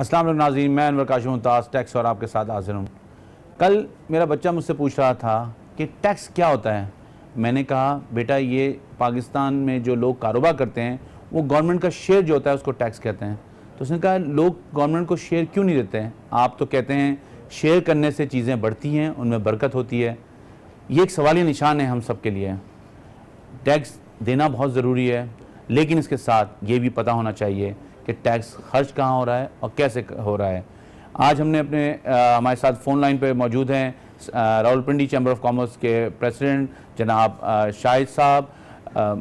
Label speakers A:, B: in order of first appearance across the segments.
A: अस्सलाम वालेकुम नाज़रीन, मैं अनवर काशिफ मुमताज़ टैक्स और आपके साथ हाजिर हूँ। कल मेरा बच्चा मुझसे पूछ रहा था कि टैक्स क्या होता है। मैंने कहा बेटा ये पाकिस्तान में जो लोग कारोबार करते हैं वो गवर्नमेंट का शेयर जो होता है उसको टैक्स कहते हैं। तो उसने कहा लोग गवर्नमेंट को शेयर क्यों नहीं देते हैं? आप तो कहते हैं शेयर करने से चीज़ें बढ़ती हैं, उनमें बरकत होती है। ये एक सवालिया निशान है हम सब के लिए। टैक्स देना बहुत ज़रूरी है, लेकिन इसके साथ ये भी पता होना चाहिए कि टैक्स खर्च कहाँ हो रहा है और कैसे हो रहा है। आज हमने हमारे साथ फ़ोन लाइन पे मौजूद हैं रावलपिंडी चैम्बर ऑफ कॉमर्स के प्रेसिडेंट जनाब शाहिद साहब,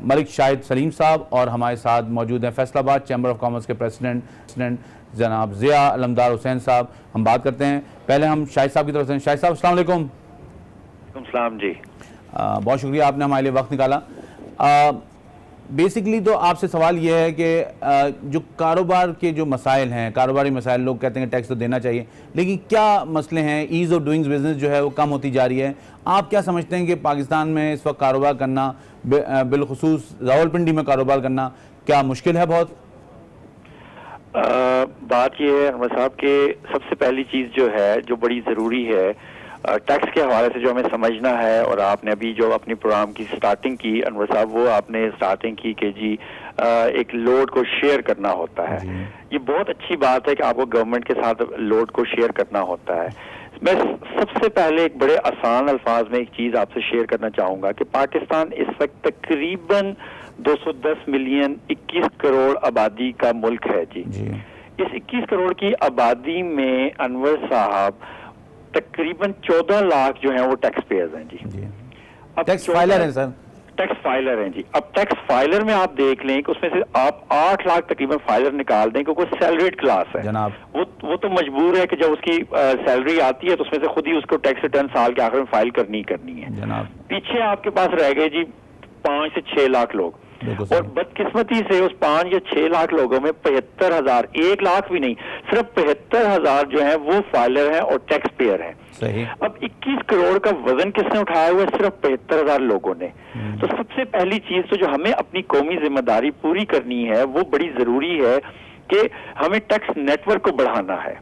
A: मलिक शाहिद सलीम साहब, और हमारे साथ मौजूद हैं फैसलाबाद चैम्बर ऑफ कॉमर्स के प्रेसिडेंट जनाब ज़िया अलमदार हुसैन साहब। हम बात करते हैं, पहले हम शाहिद साहब की तरफ से। शाहिद साहब अस्सलाम वालेकुम।
B: सलाम जी।
A: बहुत शुक्रिया आपने हमारे लिए वक्त निकाला। बेसिकली तो आपसे सवाल ये है कि जो कारोबार के जो मसाइल हैं, कारोबारी मसाइल, लोग कहते हैं टैक्स तो देना चाहिए, लेकिन क्या मसले हैं? ईज़ ऑफ डूइंग बिजनेस जो है वो कम होती जा रही है। आप क्या समझते हैं कि पाकिस्तान में इस वक्त कारोबार करना, बिलखुसूस रावलपिंडी में कारोबार करना क्या मुश्किल है? बहुत
B: बात यह है अनवर साहब के सबसे पहली चीज़ जो है जो बड़ी ज़रूरी है टैक्स के हवाले से जो हमें समझना है, और आपने अभी जो अपनी प्रोग्राम की स्टार्टिंग की अनवर साहब, वो आपने स्टार्टिंग की कि जी एक लोड को शेयर करना होता है। ये बहुत अच्छी बात है कि आपको गवर्नमेंट के साथ लोड को शेयर करना होता है। मैं सबसे पहले एक बड़े आसान अल्फाज में एक चीज़ आपसे शेयर करना चाहूँगा कि पाकिस्तान इस वक्त तकरीबन 210 मिलियन 21 करोड़ आबादी का मुल्क है जी। इस 21 करोड़ की आबादी में अनवर साहब तकरीबन 14 लाख जो हैं वो टैक्स पेयर्स हैं जी।
A: अब टैक्स फाइलर हैं सर,
B: टैक्स फाइलर हैं जी। अब टैक्स फाइलर में आप देख लें कि उसमें से आप 8 लाख तकरीबन फाइलर निकाल दें क्योंकि सैलरीड क्लास है जनाब। वो तो मजबूर है कि जब उसकी सैलरी आती है तो उसमें से खुद ही उसको टैक्स रिटर्न साल के आखिर में फाइल करनी है जनाब। पीछे आपके पास रह गए जी 5 से 6 लाख लोग, और बदकिस्मती से उस 5 या 6 लाख लोगों में 75,000, 1 लाख भी नहीं, सिर्फ 75,000 जो है वो फाइलर हैं और टैक्स पेयर हैं।
A: सही।
B: अब 21 करोड़ का वजन किसने उठाया हुआ है? सिर्फ 75,000 लोगों ने। तो सबसे पहली चीज तो जो हमें अपनी कौमी जिम्मेदारी पूरी करनी है वो बड़ी जरूरी है कि हमें टैक्स नेटवर्क को बढ़ाना है।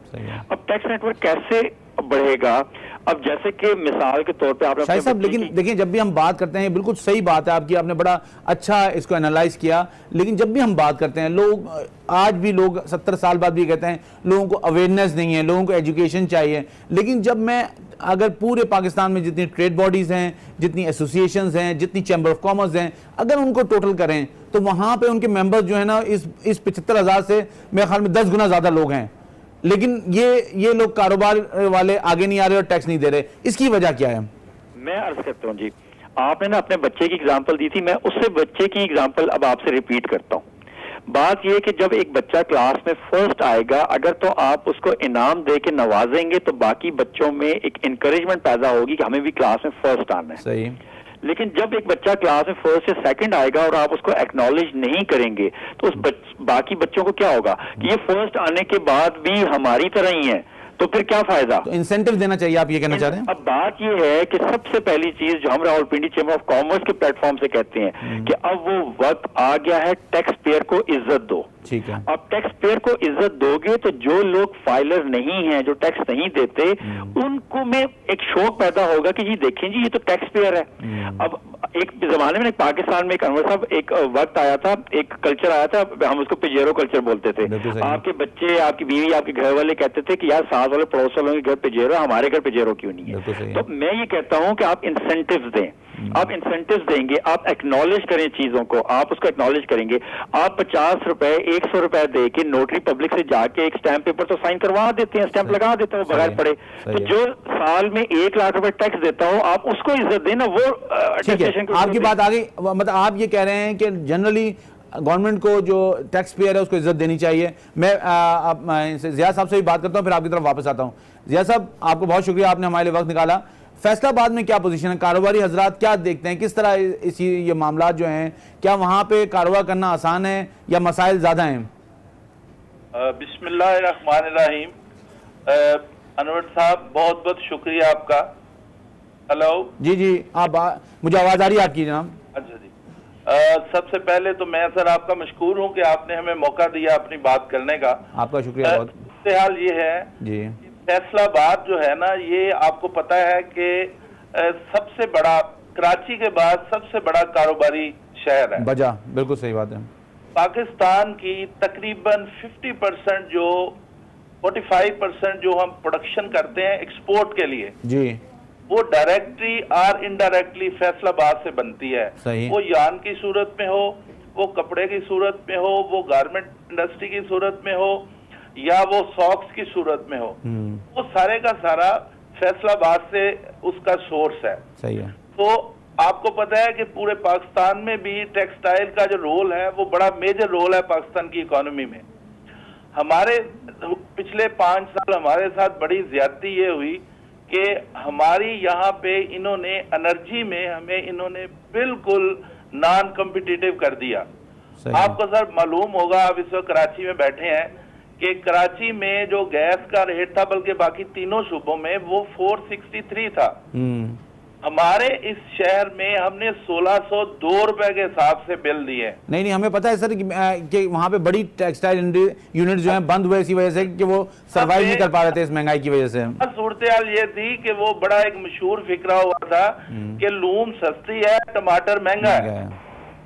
B: अब टैक्स नेटवर्क कैसे बढ़ेगा? अब जैसे कि मिसाल के तौर पे आप
A: शाहिद साहब, लेकिन देखिए जब भी हम बात करते हैं, बिल्कुल सही बात है आपकी, आपने बड़ा अच्छा इसको एनालाइज किया, लेकिन जब भी हम बात करते हैं लोग आज भी लोग 70 साल बाद भी कहते हैं लोगों को अवेयरनेस नहीं है, लोगों को एजुकेशन चाहिए। लेकिन जब मैं अगर पूरे पाकिस्तान में जितनी ट्रेड बॉडीज हैं, जितनी एसोसिएशंस हैं, जितनी चैम्बर ऑफ कॉमर्स हैं, अगर उनको टोटल करें तो वहां पे उनके मेंबर्स जो है ना इस 75,000 से मेरे ख्याल में 10 गुना ज्यादा लोग हैं, लेकिन ये लोग कारोबार वाले आगे नहीं आ रहे और टैक्स नहीं दे रहे। इसकी वजह क्या है? मैं
B: अर्ज करता हूँ जी, आपने ना अपने बच्चे की एग्जांपल दी थी, मैं उससे बच्चे की एग्जांपल अब आपसे रिपीट करता हूँ। बात यह कि जब एक बच्चा क्लास में फर्स्ट आएगा, अगर तो आप उसको इनाम दे के नवाजेंगे तो बाकी बच्चों में एक इंकरेजमेंट पैदा होगी कि हमें भी क्लास में फर्स्ट आना है।
A: सही।
B: लेकिन जब एक बच्चा क्लास में फर्स्ट से सेकंड आएगा और आप उसको एक्नॉलेज नहीं करेंगे तो बाकी बच्चों को क्या होगा कि ये फर्स्ट आने के बाद भी हमारी तरह ही है, तो फिर क्या फायदा?
A: तो इंसेंटिव देना चाहिए, आप ये कहना चाह रहे हैं?
B: अब बात ये है कि सबसे पहली चीज जो हम रावलपिंडी चैम्बर ऑफ कॉमर्स के प्लेटफॉर्म से कहते हैं कि अब वो वक्त आ गया है टैक्स पेयर को इज्जत दो।
A: ठीक है।
B: अब टैक्स पेयर को इज्जत दोगे तो जो लोग फाइलर नहीं हैं, जो टैक्स नहीं देते, उनको में एक शौक पैदा होगा कि जी देखें जी ये तो टैक्स पेयर है। अब एक जमाने में पाकिस्तान में एक अनवर साहब एक वक्त आया था, एक कल्चर आया था, हम उसको पिजेरो कल्चर बोलते थे। आपके बच्चे, आपकी बीवी, आपके घर वाले कहते थे कि यार साथ वाले पड़ोस वालों के घर पिजेरो, हमारे घर पिजेरो क्यों नहीं है? तो मैं ये कहता हूं कि आप इंसेंटिव्स दें। आप इंसेंटिव्स देंगे, आप एक्नॉलेज करें चीजों को, आप उसको एक्नॉलेज करेंगे। आप 50 रुपए 100 रुपए दे के नोटरी पब्लिक से जाके एक स्टैंप पेपर तो साइन करवा देते हैं, स्टैंप लगा देते हैं बगैर पढ़े। तो जो साल में 1 लाख रुपए टैक्स देता हो आप उसको इज्जत देना। वो
A: आपकी बात आ गई, मतलब आप ये कह रहे हैं कि जनरली गवर्नमेंट को जो टैक्स पेयर है उसको इज्जत देनी चाहिए। मैं ज़िया साहब से भी बात करता हूँ, फिर आपकी तरफ वापस आता हूँ। ज़िया साहब, आपको बहुत शुक्रिया, आपने हमारे लिए वक्त निकाला। फैसलाबाद में क्या पोजीशन है? कारोबारी हजरात क्या देखते हैं, किस तरह ये मामला जो हैं, क्या वहाँ पे कारोबार करना आसान है या मसाइल ज़्यादा हैं?
C: बिस्मिल्लाहिर्रहमानिर्रहीम। अनवर साहब बहुत बहुत शुक्रिया आपका। हेलो
A: जी, आप मुझे आवाज़ आ रही है आपकी जनाब?
C: अच्छा जी। सबसे पहले तो मैं सर आपका मशकूर हूँ कि आपने हमें मौका दिया अपनी बात करने का।
A: आपका शुक्रिया बहुत।
C: हाल ये है
A: जी,
C: फैसलाबाद जो है ना, ये आपको पता है कि सबसे बड़ा, कराची के बाद सबसे बड़ा कारोबारी शहर है।
A: बजा, बिल्कुल सही बात है।
C: पाकिस्तान की तकरीबन 50% जो 45% जो हम प्रोडक्शन करते हैं एक्सपोर्ट के लिए
A: जी,
C: वो डायरेक्टली और इनडायरेक्टली फैसलाबाद से बनती है।
A: सही।
C: वो यान की सूरत में हो, वो कपड़े की सूरत में हो, वो गारमेंट इंडस्ट्री की सूरत में हो, या वो सॉक्स की सूरत में हो, वो सारे का सारा फैसलाबाद से उसका सोर्स है।
A: सही है।
C: तो आपको पता है कि पूरे पाकिस्तान में भी टेक्सटाइल का जो रोल है वो बड़ा मेजर रोल है पाकिस्तान की इकोनॉमी में। हमारे पिछले 5 साल हमारे साथ बड़ी ज्यादती ये हुई कि हमारी यहाँ पे इन्होंने एनर्जी में हमें इन्होंने बिल्कुल नॉन कॉम्पिटिटिव कर दिया। आपको सर मालूम होगा, आप इस वक्त कराची में बैठे हैं, कि कराची में जो गैस का रेट था बल्कि बाकी तीनों सूबों में वो 463 था। हमारे इस शहर में हमने 1602 रुपए के हिसाब से बिल दिए।
A: नहीं, हमें पता है सर कि वहाँ पे बड़ी टेक्सटाइल यूनिट जो है बंद हुए इसी वजह से कि वो सर्वाइव नहीं कर पा रहे थे इस महंगाई की वजह से।
C: सूरत हाल ये थी कि वो बड़ा एक मशहूर फिक्रा हुआ था कि लूम सस्ती है, टमाटर महंगा है,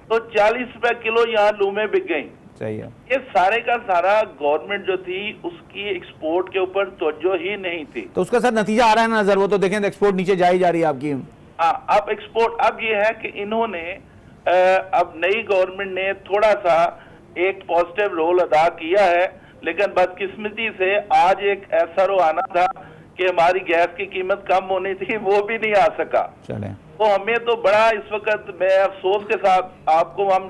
C: तो 40 रुपए किलो यहाँ लूमें बिक गई।
A: सही है।
C: ये सारे का सारा गवर्नमेंट जो थी उसकी एक्सपोर्ट के ऊपर तवज्जो ही नहीं थी।
A: तो उसका सर नतीजा आ रहा है ना नजर, वो तो देखें एक्सपोर्ट नीचे जा रही है आपकी।
C: अब एक्सपोर्ट अब ये है कि इन्होंने अब नई गवर्नमेंट ने थोड़ा सा एक पॉजिटिव रोल अदा किया है, लेकिन बदकिस्मती से आज एक ऐसा रो आना था कि हमारी गैस की कीमत कम होनी थी, वो भी नहीं आ सका।
A: चले।
C: तो हमें तो बड़ा इस वक्त मैं अफसोस के साथ आपको हम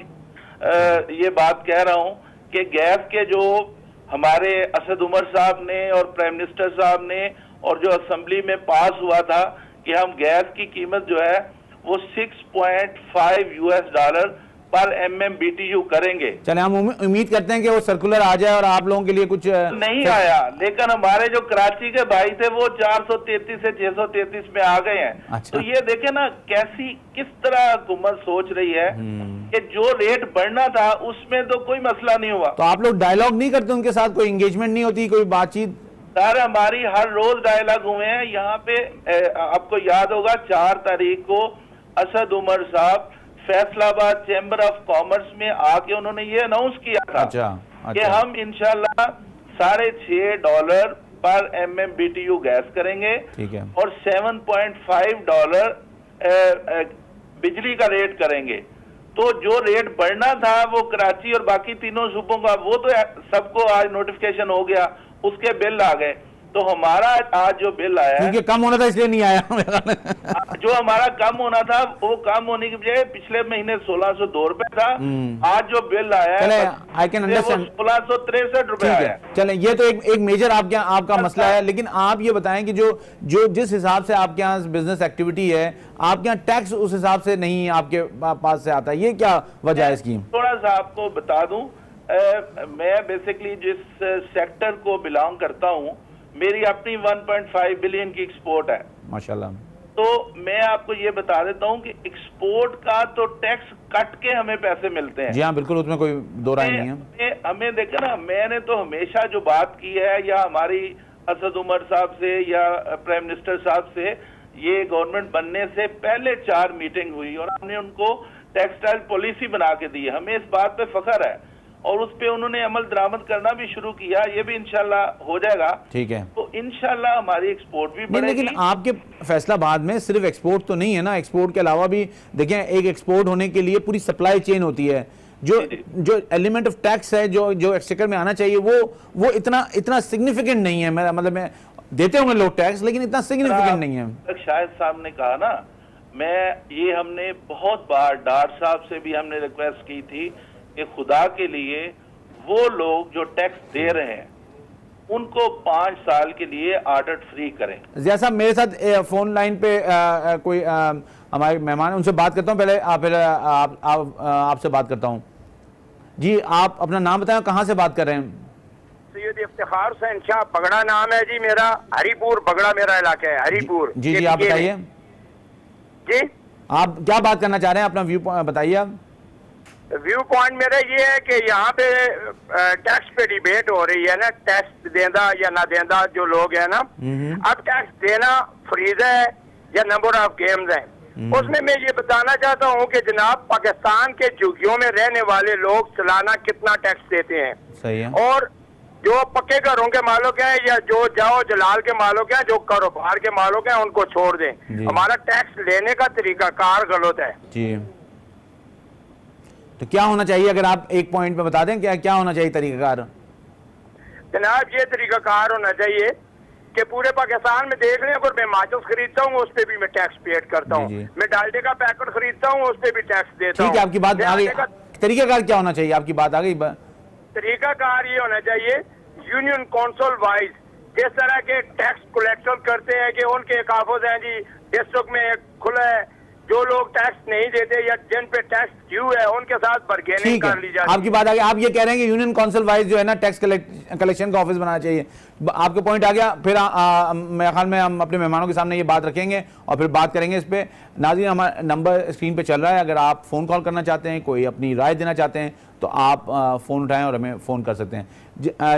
C: ये बात कह रहा हूं कि गैस के जो हमारे असद उमर साहब ने और प्राइम मिनिस्टर साहब ने और जो असेंबली में पास हुआ था कि हम गैस की कीमत जो है वो $6.5 पर MMBTU करेंगे।
A: चले, हम उम्मीद करते हैं कि वो सर्कुलर आ जाए और आप लोगों के लिए कुछ
C: नहीं आया, लेकिन हमारे जो कराची के भाई थे वो 433 से 633 में आ गए हैं।
A: अच्छा।
C: तो ये देखे ना किस तरह हुकूमत सोच रही है कि जो रेट बढ़ना था उसमें तो कोई मसला नहीं हुआ।
A: तो आप लोग डायलॉग नहीं करते उनके साथ, कोई एंगेजमेंट नहीं होती, कोई बातचीत?
C: सर हमारी हर रोज डायलॉग हुए हैं यहाँ पे। आपको याद होगा 4 तारीख को असद उमर साहब फैसलाबाद चैम्बर ऑफ कॉमर्स में आके उन्होंने ये अनाउंस किया था।
A: अच्छा।
C: कि हम इंशाल्लाह $6.5 पर MMBTU गैस करेंगे।
A: ठीक है।
C: और $7.5 बिजली का रेट करेंगे। तो जो रेट बढ़ना था वो कराची और बाकी तीनों सूबों का, वो तो सबको आज नोटिफिकेशन हो गया, उसके बिल आ गए। तो हमारा आज जो बिल आया
A: क्योंकि कम होना था इसलिए नहीं आया
C: जो हमारा कम होना था वो कम होने की बजाय पिछले महीने 1602 रुपए था, आज जो बिल आया है
A: आई कैन अंडरस्टैंड
C: 1663 रुपए आया।
A: चले, ये तो एक मेजर आपका मसला है, लेकिन आप ये बताएं कि जो जिस हिसाब से आपके यहाँ बिजनेस एक्टिविटी है, आपके यहाँ टैक्स उस हिसाब से नहीं आपके पास से आता है, ये क्या वजह है इसकी?
C: थोड़ा सा आपको बता दूं, मैं बेसिकली जिस सेक्टर को बिलोंग करता हूँ, मेरी अपनी 1.5 बिलियन की एक्सपोर्ट है माशाल्लाह। तो मैं आपको ये बता देता हूँ कि एक्सपोर्ट का तो टैक्स कट के हमें पैसे मिलते हैं।
A: जी हाँ, बिल्कुल, उसमें कोई दो राय नहीं है।
C: हमें देखा ना, मैंने तो हमेशा जो बात की है, या हमारी असद उमर साहब से या प्राइम मिनिस्टर साहब से, ये गवर्नमेंट बनने से पहले 4 मीटिंग हुई और हमने उनको टेक्सटाइल पॉलिसी बना के दी। हमें इस बात पे फख्र है और उस पे उन्होंने अमल दरामद करना भी शुरू किया, ये भी इंशाल्लाह हो जाएगा। ठीक है। तो इंशाल्लाह हमारी एक्सपोर्ट भी बढ़ेगी।
A: लेकिन आपके फैसलाबाद में सिर्फ एक्सपोर्ट तो नहीं है ना, एक्सपोर्ट के अलावा भी देखें, एक एक्सपोर्ट होने के लिए पूरी सप्लाई चेन होती है। जो एलिमेंट ऑफ टैक्स है जो एक्सचेकर में आना चाहिए वो इतना सिग्निफिकेंट नहीं है। मेरा मतलब, मैं देते होंगे लोग टैक्स, लेकिन इतना सिग्निफिकेंट नहीं है।
C: शायद साहब ने कहा ना, ये हमने बहुत बार डार साहब से भी हमने रिक्वेस्ट की थी कि खुदा के लिए वो लोग जो टैक्स दे रहे हैं उनको 5 साल के लिए ऑडिट फ्री करें।
A: जिया साहब, मेरे साथ फोन लाइन पे कोई हमारे मेहमान है, उनसे बात करता हूँ। पहले आपसे बात करता हूँ। जी, आप अपना नाम बताएं, कहाँ से बात कर रहे हैं?
D: सैयद इफ्तिखार हुसैन शाह बगड़ा नाम है जी मेरा। हरीपुर बगड़ा मेरा इलाका है, हरीपुर।
A: जी, आप बताइए।
D: जी,
A: आप क्या बात करना चाह रहे हैं, अपना व्यू बताइए आप।
D: व्यू पॉइंट मेरा ये है कि यहाँ पे टैक्स पे डिबेट हो रही है ना, टैक्स देना या ना देना जो लोग है ना, अब टैक्स देना फ्रीज है या नंबर ऑफ गेम्स है। उसमें मैं ये बताना चाहता हूँ कि जनाब पाकिस्तान के झुग्गियों में रहने वाले लोग सालाना कितना टैक्स देते हैं।
A: सही है।
D: और जो पक्के घरों के मालिक हैं या जो जाओ जलाल के मालिक हैं, जो कारोबार के मालिक हैं, उनको छोड़ दें। हमारा टैक्स लेने का तरीकाकार गलत है
A: जी। तो क्या होना चाहिए, अगर आप एक पॉइंट पे बता दें क्या होना चाहिए तरीकाकार?
D: जनाब ये तरीकाकार होना चाहिए कि पूरे पाकिस्तान में देख लें, अगर मैं माचिस खरीदता हूँ उस पर भी मैं टैक्स पेड करता हूँ, मैं डालडे का पैकेट खरीदता हूँ उस पर भी टैक्स देता हूँ।
A: ठीक है, आपकी बात आ गई। तरीकाकार क्या होना चाहिए, आपकी बात आ गई।
D: तरीकाकार ये होना चाहिए यूनियन काउंसिल वाइज जिस तरह के टैक्स कलेक्शन करते हैं कि उनके काफज हैं जी, डिस्ट्रिक्ट में खुला है, जो लोग टैक्स नहीं देते या जिन पे टैक्स ड्यू है उनके साथ बार्गेनिंग कर ली जाती है।
A: आपकी बात आ गई। आप ये कह रहे हैं कि यूनियन काउंसिल वाइज जो है ना टैक्स कलेक्शन का ऑफिस बनाना चाहिए। आपका पॉइंट आ गया। फिर मेरे ख्याल में हम अपने मेहमानों के सामने ये बात रखेंगे और फिर बात करेंगे इस पे। नाज़रीन, हमारा नंबर स्क्रीन पे चल रहा है, अगर आप फ़ोन कॉल करना चाहते हैं, कोई अपनी राय देना चाहते हैं तो आप फ़ोन उठाएं और हमें फ़ोन कर सकते हैं।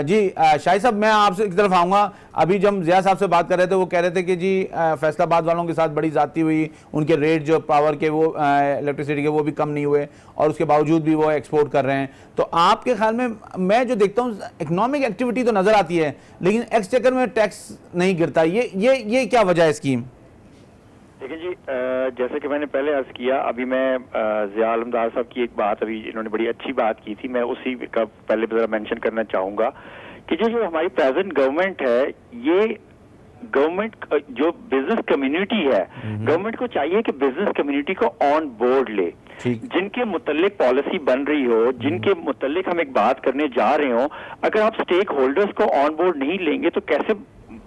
A: जी शाहिद साहब, मैं आपसे की तरफ आऊँगा। अभी जब ज़िया साहब से बात कर रहे थे, वो कह रहे थे कि जी फैसलाबाद वालों के साथ बड़ी ज़्यादती हुई, उनके रेट जो पावर के वो इलेक्ट्रिसिटी के वो भी कम नहीं हुए और उसके बावजूद भी वो एक्सपोर्ट कर रहे हैं। तो आपके ख्याल में, मैं जो देखता हूँ इकोनॉमिक एक्टिविटी तो नज़र आती है लेकिन एक्सचेकर में टैक्स नहीं गिरता, ये क्या वजह है इसकी?
B: देखिए जी, जैसे कि मैंने पहले अर्ज किया, अभी मैं ज़िया आलमदार साहब की एक बात, अभी इन्होंने बड़ी अच्छी बात की थी, मैं उसी का पहले जरा मेंशन करना चाहूँगा कि जो हमारी प्रेजेंट गवर्नमेंट है, ये गवर्नमेंट जो बिजनेस कम्युनिटी है, गवर्नमेंट को चाहिए कि बिजनेस कम्युनिटी को ऑन बोर्ड ले, जिनके मुतल्लिक पॉलिसी बन रही हो, जिनके मुतल्लिक हम एक बात करने जा रहे हो, अगर आप स्टेक होल्डर्स को ऑन बोर्ड नहीं लेंगे तो कैसे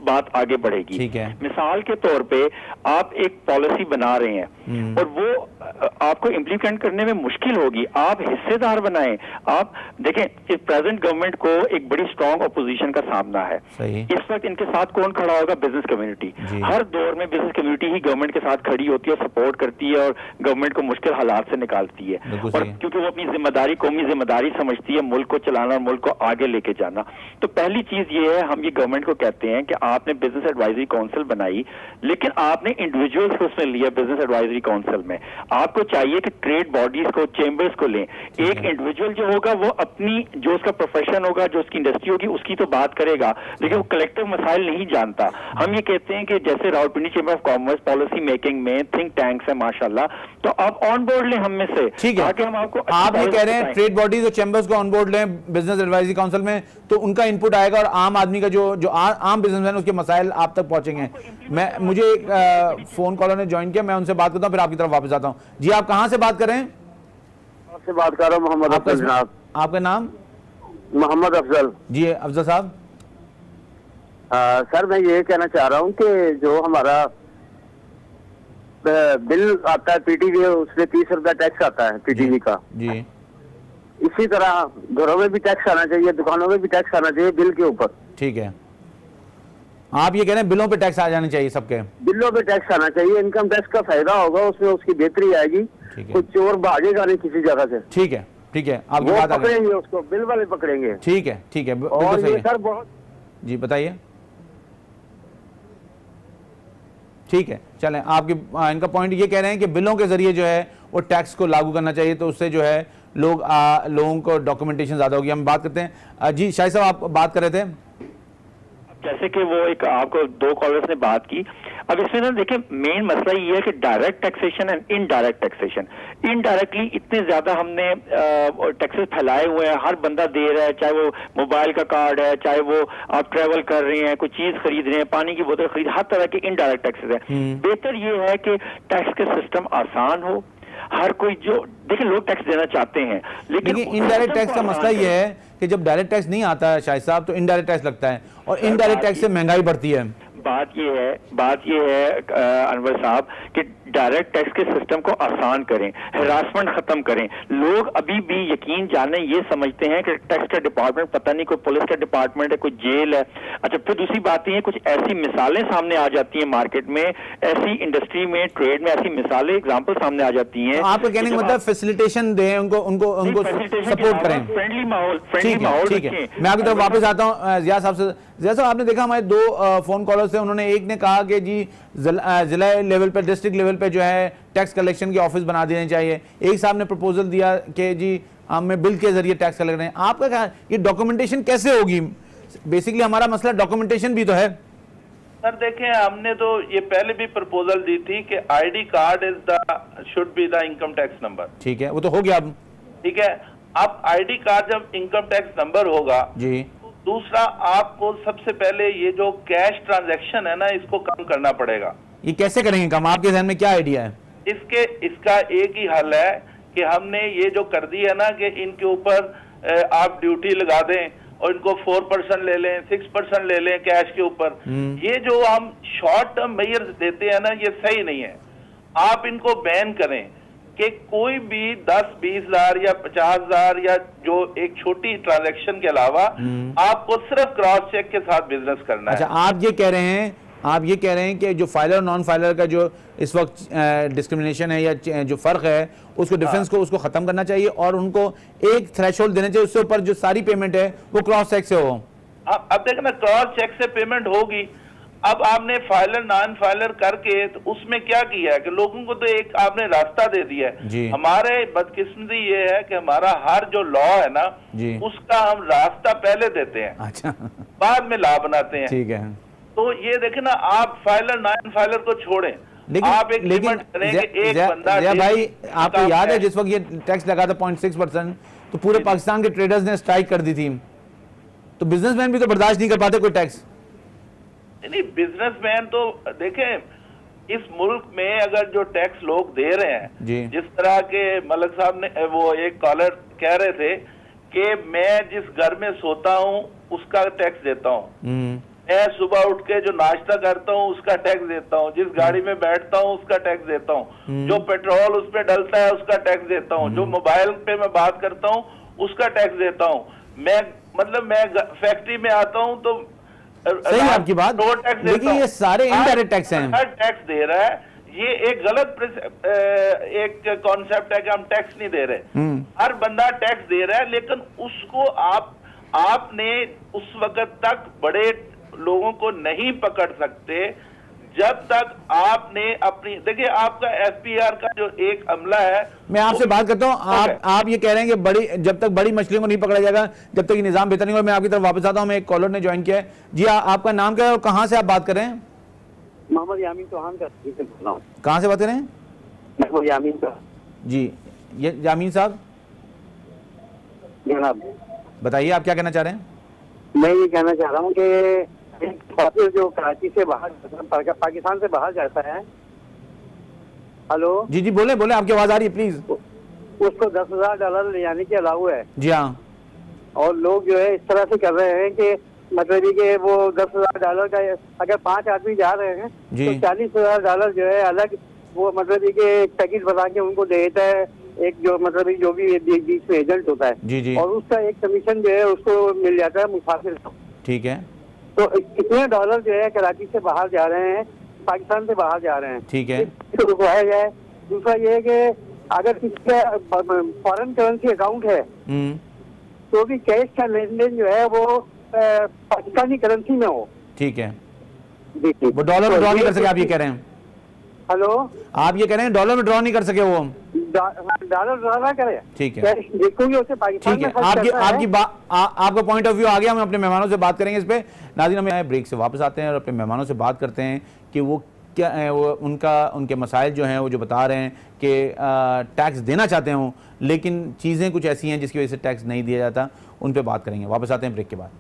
B: बात आगे बढ़ेगी।
A: ठीक है।
B: मिसाल के तौर पे आप एक पॉलिसी बना रहे हैं और वो आपको इम्प्लीमेंट करने में मुश्किल होगी, आप हिस्सेदार बनाएं। आप देखें, इस प्रेजेंट गवर्नमेंट को एक बड़ी स्ट्रांग अपोजिशन का सामना है।
A: सही।
B: इस वक्त इनके साथ कौन खड़ा होगा? Business community. हर दौर में बिजनेस कम्युनिटी ही गवर्नमेंट के साथ खड़ी होती है, सपोर्ट करती है और गवर्नमेंट को मुश्किल हालात से निकालती है, और क्योंकि वो अपनी जिम्मेदारी, कौमी जिम्मेदारी समझती है मुल्क को चलाना और मुल्क को आगे लेके जाना। तो पहली चीज ये है, हम ये गवर्नमेंट को कहते हैं कि आपने बिजनेस एडवाइजरी काउंसिल बनाई, लेकिन आपने इंडिविजुअल्स को उसमें लिया बिजनेस एडवाइजरी काउंसिल में। आपको चाहिए कि ट्रेड बॉडीज को, चेंबर्स को लें। एक इंडिविजुअल जो होगा वो अपनी, जो उसका प्रोफेशन होगा, जो उसकी इंडस्ट्री होगी, उसकी तो बात करेगा, लेकिन वो कलेक्टिव मसाइल नहीं जानता। हम ये कहते हैं कि जैसे Rawalpindi chamber of commerce policy making में थिंक टैंक्स है माशाल्लाह, तो आप ऑन बोर्ड लें हम में से।
A: ठीक है,
B: हम आपको,
A: आप ये कह रहे हैं ट्रेड बॉडीज और चैंबर्स को ऑन बोर्ड लें बिजनेस एडवाइजरी काउंसिल में, तो उनका इनपुट आएगा और आम आदमी का जो आम बिजनेसमैन, उसके मसाइल आप तक पहुंचेंगे। मुझे एक फोन कॉलर ने ज्वाइन किया, मैं उनसे बात करता हूं, फिर आपकी तरफ वापस आता हूं। जी, आप कहां से बात कर रहे हैं?
D: से बात कर रहा हूं, मोहम्मद अफजल जनाब।
A: आपका नाम?
D: मोहम्मद अफजल जी।
A: अफजल साहब,
D: सर मैं ये कहना चाह रहा हूँ कि जो हमारा बिल आता है पीटीवी, उसमें 30 रुपया टैक्स आता है पीटीवी का
A: जी।
D: इसी तरह घरों में भी टैक्स आना चाहिए, दुकानों में भी टैक्स आना चाहिए बिल के ऊपर।
A: ठीक है, आप ये कह रहे हैं बिलों पे टैक्स आ जाने चाहिए, सबके बिलों
D: पे टैक्स आना चाहिए। इनकम टैक्स का फायदा होगा, उसमें उसकी बेहतरी आएगी, कोई चोर भागेगा नहीं किसी जगह से।
A: ठीक है, ठीक है, आपकी बात
D: पकड़ेंगे उसको, बिल वाले पकड़ेंगे।
A: ठीक है, ठीक है,
D: और ये सर बहुत
A: जी बताइए। ठीक है, चलें, आपके इनका पॉइंट ये कह रहे हैं कि बिलों के जरिए जो है वो टैक्स को लागू करना चाहिए, तो उससे जो है लोगों को डॉक्यूमेंटेशन ज्यादा होगी। हम बात करते हैं। जी शाहिद साहब, आप बात कर रहे थे।
B: जैसे कि वो एक आपको दो कॉलर्स ने बात की, अब इसमें ना देखिए मेन मसला ये है कि direct taxation and indirect taxation. Indirectly इतने ज्यादा हमने टैक्सेस फैलाए हुए हैं, हर बंदा दे रहा है, चाहे वो मोबाइल का कार्ड है, चाहे वो आप ट्रेवल कर रहे हैं, कोई चीज खरीद रहे हैं, पानी की बोतल खरीद, हर तरह के इनडायरेक्ट टैक्सेस है। बेहतर ये है कि टैक्स के सिस्टम आसान हो, हर कोई जो देखिए लोग टैक्स देना चाहते हैं, लेकिन
A: इनडायरेक्ट टैक्स का मसला ये है कि जब डायरेक्ट टैक्स नहीं आता है शाहिद साहब, तो इनडायरेक्ट टैक्स लगता है और इनडायरेक्ट टैक्स से महंगाई बढ़ती है।
B: बात ये है अनवर साहब कि डायरेक्ट टैक्स के सिस्टम को आसान करें, हरासमेंट खत्म करें। लोग अभी भी यकीन जाने ये समझते हैं कि टैक्स का डिपार्टमेंट पता नहीं कोई पुलिस का डिपार्टमेंट है, कोई जेल है। अच्छा, फिर दूसरी बात ये, कुछ ऐसी मिसालें सामने आ जाती हैं मार्केट में, ऐसी इंडस्ट्री में, ट्रेड में ऐसी मिसालें, एग्जाम्पल सामने आ जाती हैं।
A: आपका कहने का मतलब फैसिलिटेशन दें, उनको सपोर्ट करें,
B: फ्रेंडली माहौल
A: ठीक है। मैं आपकी तरफ वापस आता हूँ जिया साहब से। जिया साहब, आपने देखा हमारे 2 फोन कॉलर्स थे, उन्होंने एक ने कहा कि जी जिला लेवल पे, डिस्ट्रिक्ट लेवल पे जो है टैक्स कलेक्शन के ऑफिस बना देने चाहिए। एक साहब ने प्रपोजल दिया कि जी हमें बिल के जरिए टैक्स कलेक्ट करें। आपका क्या, ये डॉक्यूमेंटेशन कैसे होगी? बेसिकली हमारा मसला डॉक्यूमेंटेशन भी तो है।
C: सर देखें, हमने तो ये पहले भी प्रपोजल दी थी कि ID card should be the income tax number.
A: ठीक है, वो तो हो गया अब।
C: ठीक है, अब आईडी कार्ड जब इनकम टैक्स नंबर होगा जी, दूसरा आपको सबसे पहले ये जो कैश ट्रांजैक्शन है ना, इसको कम करना पड़ेगा।
A: ये कैसे करेंगे कम? आपके ध्यान में क्या आइडिया है?
C: इसका एक ही हल है कि हमने ये जो कर दी है ना कि इनके ऊपर आप ड्यूटी लगा दें और इनको 4% ले लें, 6% ले लें कैश के ऊपर। ये जो हम शॉर्ट टर्म मेजर्स देते हैं ना, ये सही नहीं है। आप इनको बैन करें कि कोई भी 10-20 हजार या 50 हजार या जो एक छोटी ट्रांजैक्शन के अलावा आपको सिर्फ क्रॉस चेक के साथ बिजनेस करना है।
A: अच्छा, आप ये कह रहे हैं कि जो फाइलर और नॉन फाइलर का जो इस वक्त डिस्क्रिमिनेशन है या जो फर्क है, उसको डिफरेंस को उसको खत्म करना चाहिए और उनको एक थ्रेशोल्ड देना चाहिए, उससे ऊपर जो सारी पेमेंट है वो क्रॉस चेक से हो।
C: अब देखो ना, क्रॉस चेक से पेमेंट होगी। अब आपने फाइलर नॉन फाइलर करके तो उसमें क्या किया है कि लोगों को तो एक आपने रास्ता दे दिया है। हमारे बदकिस्मती ये है कि हमारा हर जो लॉ है ना, उसका हम रास्ता पहले देते हैं, अच्छा, बाद में लॉ बनाते हैं। ठीक है, तो ये देखे ना, आप फाइलर नॉन फाइलर को छोड़ें, आप एक लिमिट करें कि एक बंदा।
A: भाई, आपको याद है जिस वक्त ये टैक्स लगा था 0.6%, तो पूरे पाकिस्तान के ट्रेडर्स ने स्ट्राइक कर दी थी, तो बिजनेसमैन भी तो बर्दाश्त नहीं कर पाते कोई टैक्स।
C: नहीं, बिजनेसमैन तो देखें, इस मुल्क में अगर जो टैक्स लोग दे रहे हैं, जिस तरह के मलिक साहब ने, वो एक कॉलर कह रहे थे कि मैं जिस घर में सोता हूँ उसका टैक्स देता हूँ, मैं सुबह उठ के जो नाश्ता करता हूँ उसका टैक्स देता हूँ, जिस गाड़ी में बैठता हूँ उसका टैक्स देता हूँ, जो पेट्रोल उस पे डलता है उसका टैक्स देता हूँ, जो मोबाइल पे मैं बात करता हूँ उसका टैक्स देता हूँ। मैं फैक्ट्री में आता हूँ तो
A: सही है आपकी बात, लेकिन ये सारे इनडायरेक्ट टैक्स हैं।
C: हर टैक्स दे रहा है, ये एक गलत एक कॉन्सेप्ट है कि हम टैक्स नहीं दे रहे। हर बंदा टैक्स दे रहा है, लेकिन उसको आपने उस वक्त तक बड़े लोगों को नहीं पकड़ सकते जब तक आपने अपनी, देखिए आपका एफपीआर का जो एक अमला है।
A: मैं आपसे बात करता हूं, आप ये कह रहे हैं कि जब तक बड़ी मछलियों को नहीं पकड़ा जाएगा, जब तक ये निजाम बेहतर नहीं होगा। मैं आपकी तरफ वापस आता हूं, मैं एक कॉलर ने ज्वाइन किया है। जी, आपका नाम क्या है और कहां से आप बात कर रहे हैं?
E: मोहम्मद यामीन चौहान का।
A: कहां से बात कर रहे हैं?
E: मोहम्मद यामीन का। जी,
A: ये यामीन साहब बताइए, आप क्या कहना चाह रहे हैं?
E: मैं ये कहना चाह रहा हूँ कि जो कराची से बाहर, पाकिस्तान से बाहर जाता है। हेलो
A: जी जी, बोले बोले, आपकी आवाज आ रही है, प्लीज।
E: उसको $10,000 ले जाने की अलाउ है।
A: जी हाँ,
E: और लोग जो है इस तरह से कर रहे हैं कि मतलब कि वो $10,000 का, अगर 5 आदमी जा रहे हैं तो $40,000 जो है अलग वो मतलब कि पैकेज बना के उनको दे देता है एक, जो मतलब जो भी बीच में एजेंट होता है।
A: जी जी,
E: और उसका एक कमीशन जो है उसको मिल जाता है मुसाफिर।
A: ठीक है,
E: तो कितने डॉलर जो है कराची से बाहर जा रहे हैं, पाकिस्तान से बाहर जा रहे हैं,
A: ठीक है,
E: इसको रुकवाया जाए। दूसरा ये है कि अगर किसी का फॉरेन करेंसी अकाउंट है तो भी कैश का लेन देन जो है वो पाकिस्तानी करेंसी में हो।
A: ठीक है, वो डॉलर में ड्रॉ नहीं कर सके, आप ये कह रहे हैं?
E: हेलो,
A: आप ये कह रहे हैं डॉलर में ड्रॉ नहीं कर सके, वो
E: डॉलर ड्रॉ ना करे।
A: ठीक है,
E: देखोगे उसे पाकिस्तान में।
A: आपका पॉइंट ऑफ व्यू आ गया। हम अपने मेहमानों से बात करेंगे इस पे। नाज़रीन, हमें ब्रेक से वापस आते हैं और अपने मेहमानों से बात करते हैं कि वो क्या है, वो उनके मसाइल जो हैं वो जो बता रहे हैं कि टैक्स देना चाहते हों लेकिन चीज़ें कुछ ऐसी हैं जिसकी वजह से टैक्स नहीं दिया जाता, उन पर बात करेंगे। वापस आते हैं ब्रेक के बाद।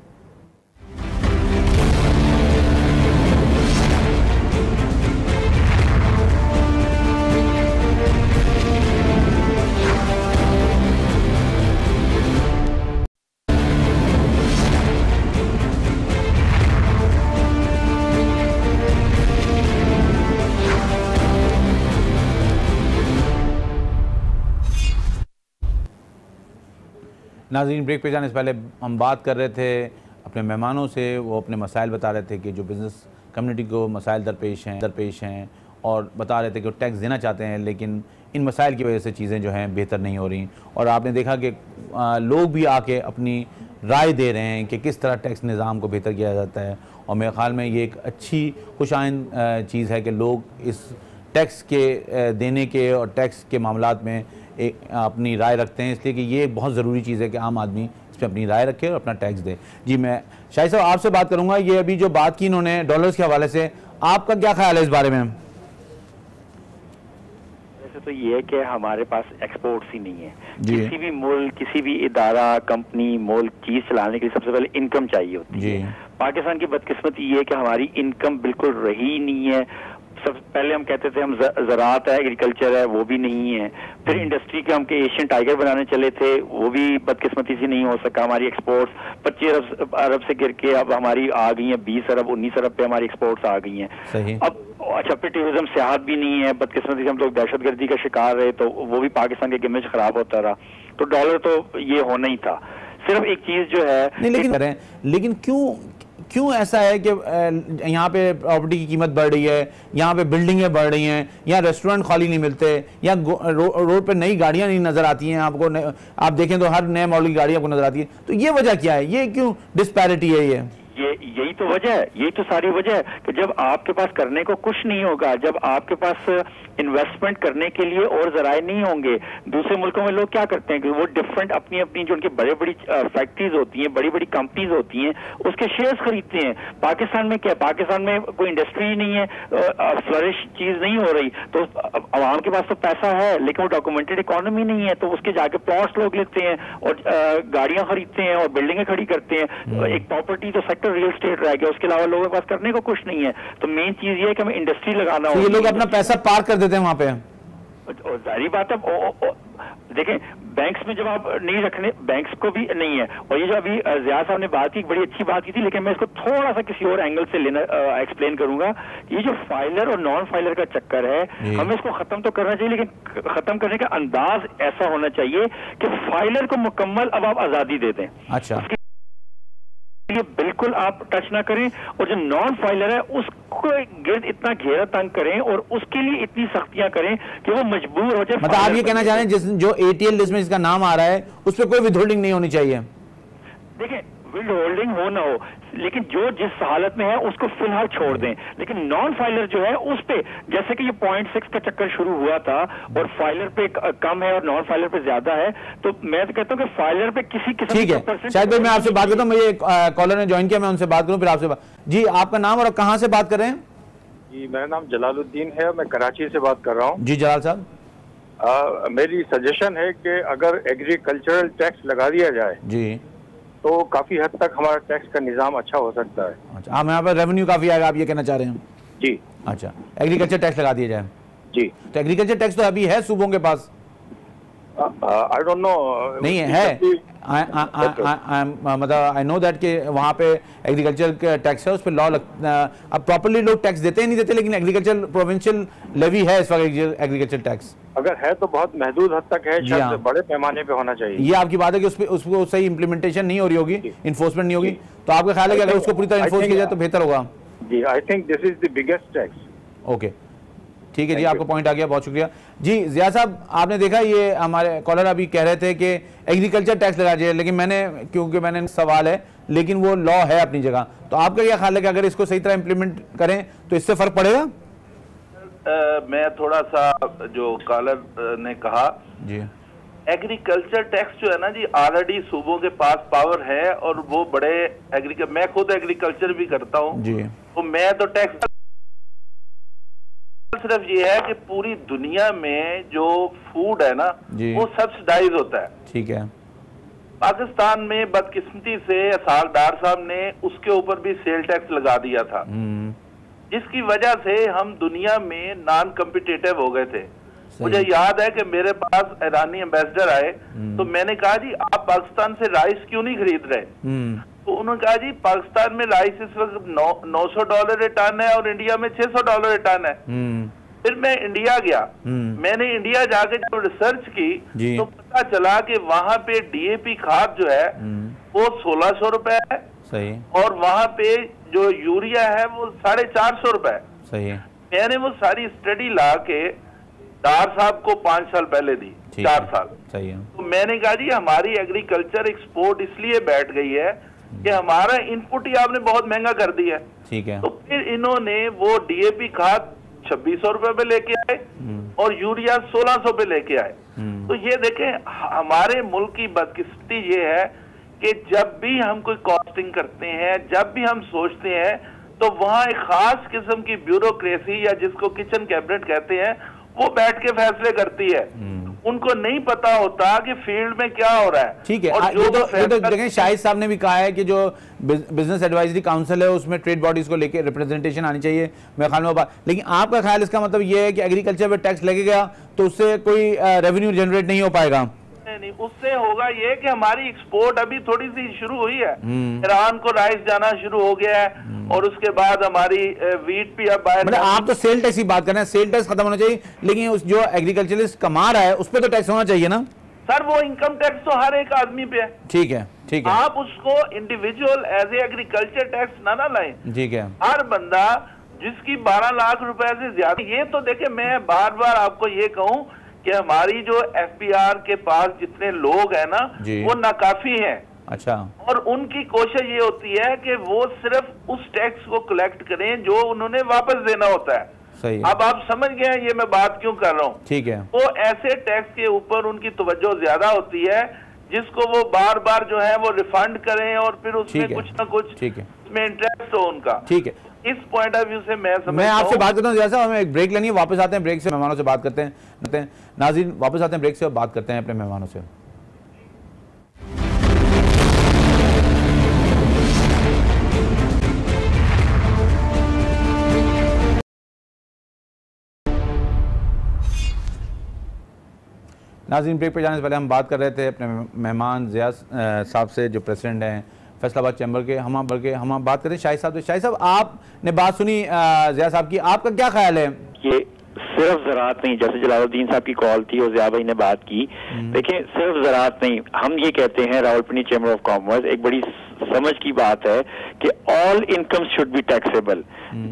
A: नाज़रीन, ब्रेक पे जाने से पहले हम बात कर रहे थे अपने मेहमानों से, वो अपने मसाइल बता रहे थे कि जो बिज़नेस कम्युनिटी को मसाइल दरपेश हैं और बता रहे थे कि वो टैक्स देना चाहते हैं, लेकिन इन मसाइल की वजह से चीज़ें जो हैं बेहतर नहीं हो रही। और आपने देखा कि लोग भी आके अपनी राय दे रहे हैं कि किस तरह टैक्स निज़ाम को बेहतर किया जाता है। और मेरे ख़्याल में ये एक अच्छी खुशाइन चीज़ है कि लोग इस टैक्स के देने के और टैक्स के मामलात में अपनी राय रखते हैं, इसलिए कि ये बहुत ज़रूरी चीज़ है कि आम आदमी इस पर अपनी राय रखे और अपना टैक्स दे। जी, मैं शाहिद साहब आपसे बात करूँगा। ये अभी जो बात की इन्होंने डॉलर्स के हवाले से, आपका क्या ख्याल है इस बारे में?
B: तो ये है कि हमारे पास एक्सपोर्ट्स ही नहीं है। किसी भी मुल्क, किसी भी इदारा, कंपनी, मुल्क चीज चलाने के लिए सबसे पहले इनकम चाहिए होती है। पाकिस्तान की बदकिस्मती ये है कि हमारी इनकम बिल्कुल रही नहीं है। सब पहले हम कहते थे हम ज़राअत है, एग्रीकल्चर है, वो भी नहीं है। फिर इंडस्ट्री के हम के एशियन टाइगर बनाने चले थे, वो भी बदकिस्मती से नहीं हो सका। हमारी एक्सपोर्ट्स 25 अरब से गिर के अब हमारी आ गई हैं 20 अरब 19 अरब पे हमारी एक्सपोर्ट्स आ गई हैं। अब अच्छा, फिर टूरिज्म सियाहत भी नहीं है। बदकिस्मती से हम लोग दहशतगर्दी का शिकार रहे, तो वो भी पाकिस्तान के इमेज खराब होता रहा। तो डॉलर तो ये होना ही था। सिर्फ एक चीज जो है
A: नहीं, लेकिन क्यों ऐसा है कि यहाँ पे प्रॉपर्टी की कीमत बढ़ रही है, यहाँ पे बिल्डिंगें बढ़ रही हैं, यहाँ रेस्टोरेंट खाली नहीं मिलते, यहाँ रोड पे नई गाड़ियाँ नहीं नज़र आती हैं आपको, आप देखें तो हर नए मॉडल की गाड़ी आपको नज़र आती है। तो ये वजह क्या है? ये क्यों डिस्पैरिटी है?
B: यही तो वजह है, यही तो सारी वजह है कि जब आपके पास करने को कुछ नहीं होगा, जब आपके पास इन्वेस्टमेंट करने के लिए और जराए नहीं होंगे। दूसरे मुल्कों में लोग क्या करते हैं कि वो डिफरेंट अपनी अपनी जो उनकी बड़ी बड़ी फैक्ट्रीज होती हैं, बड़ी बड़ी कंपनीज होती हैं, उसके शेयर्स खरीदते हैं। पाकिस्तान में क्या, पाकिस्तान में कोई इंडस्ट्री नहीं है, फ्लरिश चीज नहीं हो रही। तो आवाम के पास तो पैसा है लेकिन वो डॉक्यूमेंटेड इकोनॉमी नहीं है, तो उसके जाके प्लॉट्स लोग लेते हैं और गाड़ियां खरीदते हैं और बिल्डिंगें खड़ी करते हैं। एक प्रॉपर्टी तो सेक्टर रियल स्टेट रह गया, उसके अलावा लोगों के पास करने को कुछ नहीं है। तो मेन चीज ये है कि हमें इंडस्ट्री लगाना होगा।
A: ये लोग अपना पैसा पार्क कर देते हैं वहां पे।
B: जाहिर बात है, देखें बैंक्स में जब आप नहीं रखने, बैंक्स को भी नहीं है। और ये जो अभी ज़िया साहब ने बात की, बड़ी अच्छी बात की थी, लेकिन मैं इसको थोड़ा सा किसी और एंगल से लेना एक्सप्लेन करूंगा। ये जो फाइलर और नॉन फाइलर का चक्कर है, हमें इसको खत्म तो करना चाहिए, लेकिन खत्म करने का अंदाज ऐसा होना चाहिए कि फाइलर को मुकम्मल अब आप आजादी दे दें।
A: अच्छा,
B: ये बिल्कुल आप टच ना करें, और जो नॉन फाइलर है उसको गिर्द इतना घेरा तंग करें और उसके लिए इतनी सख्तियां करें कि वो मजबूर हो जाए।
A: मतलब आप ये कहना चाह रहे हैं जो ATL लिस्ट में जिसका नाम आ रहा है उस पर कोई विथहोल्डिंग नहीं होनी चाहिए?
B: देखिए, विद होल्डिंग हो ना हो, लेकिन जो जिस हालत में है उसको फिलहाल छोड़ दें। लेकिन नॉन फाइलर जो है उस पे, जैसे कि ये 0.6 का चक्कर शुरू हुआ था और फाइलर पे कम है और नॉन फाइलर पे ज्यादा है, तो मैं तो कहता हूं कि फाइलर पे किसी किस्म
A: ठीक है। शायद भाई मैं आपसे बात करता हूं, मुझे कॉलर ने ज्वाइन किया, मैं उनसे बात करूं फिर आपसे जी, आपका नाम और कहां से बात कर रहे हैं?
F: जी, मेरा नाम जलालुद्दीन है, मैं कराची से बात कर रहा हूं।
A: जी जलाल साहब,
F: मेरी सजेशन है कि अगर एग्रीकल्चरल टैक्स लगा दिया जाए
A: जी
F: तो काफी हद तक हमारा टैक्स का निजाम अच्छा हो सकता है।
A: अच्छा, हम यहाँ पर रेवेन्यू काफी आएगा, आप ये कहना चाह रहे हैं?
F: जी।
A: अच्छा, एग्रीकल्चर टैक्स लगा दिया जाए।
F: जी,
A: तो एग्रीकल्चर टैक्स तो अभी है सूबों के पास?
F: आई डोंट नो,
A: नहीं है। मतलब आई नो दैट कि वहाँ पे एग्रीकल्चर टैक्स है, उस पर लॉ अब प्रॉपर्ली लोग टैक्स देते ही नहीं देते, लेकिन एग्रीकल्चर प्रोविंशियल लेवी है इस वक्त एग्रीकल्चर टैक्स।
F: अगर है तो बहुत महदूद हद तक है, शायद बड़े पैमाने पे होना चाहिए।
A: ये आपकी बात है कि उसको सही इम्प्लीमेंटेशन नहीं हो रही होगी, इन्फोर्समेंट नहीं होगी। तो आपका ख्याल है कि अगर उसको पूरी तरह इन्फोर्स किया जाए तो बेहतर होगा?
F: जी, I think this is the biggest tax.
A: Okay, ठीक है जी, आपका पॉइंट आ गया, बहुत शुक्रिया जी। ज़िया साहब, आपने देखा ये हमारे कॉलर अभी कह रहे थे कि एग्रीकल्चर टैक्स लगा चाहिए, लेकिन क्योंकि मैंने सवाल है, लेकिन वो लॉ है अपनी जगह। तो आपका क्या ख्याल है कि अगर इसको सही तरह इम्प्लीमेंट करें तो इससे फर्क पड़ेगा?
C: मैं थोड़ा सा जो कॉलर ने कहा
A: जी,
C: एग्रीकल्चर टैक्स जो है ना जी, ऑलरेडी सूबों के पास पावर है और वो बड़े मैं खुद एग्रीकल्चर भी करता हूँ जी, तो मैं तो टैक्स सिर्फ ये है कि पूरी दुनिया में जो फूड है ना वो सब्सिडाइज होता है।
A: ठीक है।
C: पाकिस्तान में बदकिस्मती से सालदार साहब ने उसके ऊपर भी सेल टैक्स लगा दिया था, जिसकी वजह से हम दुनिया में नॉन कम्पिटिटिव हो गए थे। मुझे याद है कि मेरे पास ईरानी एम्बेसडर आए तो मैंने कहा जी आप पाकिस्तान से राइस क्यों नहीं खरीद रहे? तो उन्होंने कहा जी पाकिस्तान में राइस इस वक्त $900 टन है और इंडिया में $600 टन है। फिर मैं इंडिया गया, मैंने इंडिया जाके जब रिसर्च की तो पता चला कि वहाँ पे डीएपी खाद जो है वो 1600 रुपए है,
A: सही,
C: और वहाँ पे जो यूरिया है वो 450 रुपए,
A: सही।
C: मैंने वो सारी स्टडी ला के डार साहब को 5 साल पहले दी, 4 साल,
A: सही है।
C: तो मैंने कहा जी हमारी एग्रीकल्चर एक्सपोर्ट इसलिए बैठ गई है कि हमारा इनपुट ही आपने बहुत महंगा कर दिया है,
A: ठीक है।
C: तो फिर इन्होंने वो डीएपी खाद 2600 रुपए पे लेके आए और यूरिया 1600 पे लेके आए। तो ये देखें हमारे मुल्क की बदकिस्मती ये है कि जब भी हम कोई कॉस्टिंग करते हैं, जब भी हम सोचते हैं, तो वहाँ एक खास किस्म की ब्यूरोक्रेसी या जिसको किचन कैबिनेट कहते हैं वो बैठ के फैसले करती है, उनको नहीं पता होता कि फील्ड में क्या हो रहा है।
A: ठीक है, ये तो देखें शाहिद साहब ने भी कहा है कि जो बिजनेस एडवाइजरी काउंसिल है उसमें ट्रेड बॉडीज को लेके रिप्रेजेंटेशन आनी चाहिए, मेरे ख्याल में बात। लेकिन आपका ख्याल इसका मतलब ये है कि एग्रीकल्चर पे टैक्स लगेगा तो उससे कोई रेवेन्यू जनरेट नहीं हो पाएगा?
C: नहीं, उससे होगा ये कि हमारी एक्सपोर्ट अभी थोड़ी सी शुरू हुई है, ईरान को राइस जाना शुरू हो गया है और उसके बाद हमारी वीट भी अब बाहर।
A: मतलब आप तो सेल टैक्स की बात कर रहे हैं, सेल टैक्स खत्म होना चाहिए, लेकिन उस जो एग्रीकल्चरिस्ट कमा रहा है उस पर तो टैक्स होना चाहिए ना
C: सर? वो इनकम टैक्स तो हर एक आदमी पे है।
A: ठीक है, ठीक है,
C: आप उसको individual as a agriculture tax ना लाएं।
A: ठीक है।
C: हर बंदा जिसकी 12 लाख रुपए से ज्यादा, ये तो देखे मैं बार बार आपको ये कहूं कि हमारी जो एफपीआर के पास जितने लोग हैं ना वो नाकाफी हैं।
A: अच्छा।
C: और उनकी कोशिश ये होती है कि वो सिर्फ उस टैक्स को कलेक्ट करें जो उन्होंने वापस देना होता है।
A: सही है।
C: अब आप समझ गए हैं ये मैं बात क्यों कर रहा हूँ?
A: ठीक है।
C: वो ऐसे टैक्स के ऊपर उनकी तवज्जो ज्यादा होती है जिसको वो बार बार जो है वो रिफंड करें और फिर उसमें कुछ ना कुछ उसमें इंटरेस्ट हो उनका।
A: ठीक है।
C: इस पॉइंट ऑफ व्यू से मैं
A: आपसे बात करता हूँ, जैसा हमें एक ब्रेक लेनी है, वापस आते हैं ब्रेक से, मेहमानों से बात करते हैं। नाज़रीन वापस आते हैं ब्रेक से और बात करते हैं अपने मेहमानों से। नाज़रीन ब्रेक पे जाने से पहले हम बात कर रहे थे अपने मेहमान ज़िया साहब से जो प्रेसिडेंट हैं फैसलाबाद चैम्बर के। हम बात करें शाहिद साहब। तो शाहिद साहब आपने बात सुनी ज़िया साहब की, आपका क्या ख्याल है?
B: ये सिर्फ ज़राअत नहीं, जैसे जलालुद्दीन साहब की कॉल थी और ज़िया भाई ने बात की, देखिए सिर्फ ज़राअत नहीं, हम ये कहते हैं रावलपिंडी चैम्बर ऑफ कॉमर्स, एक बड़ी समझ की बात है कि all income should be taxable.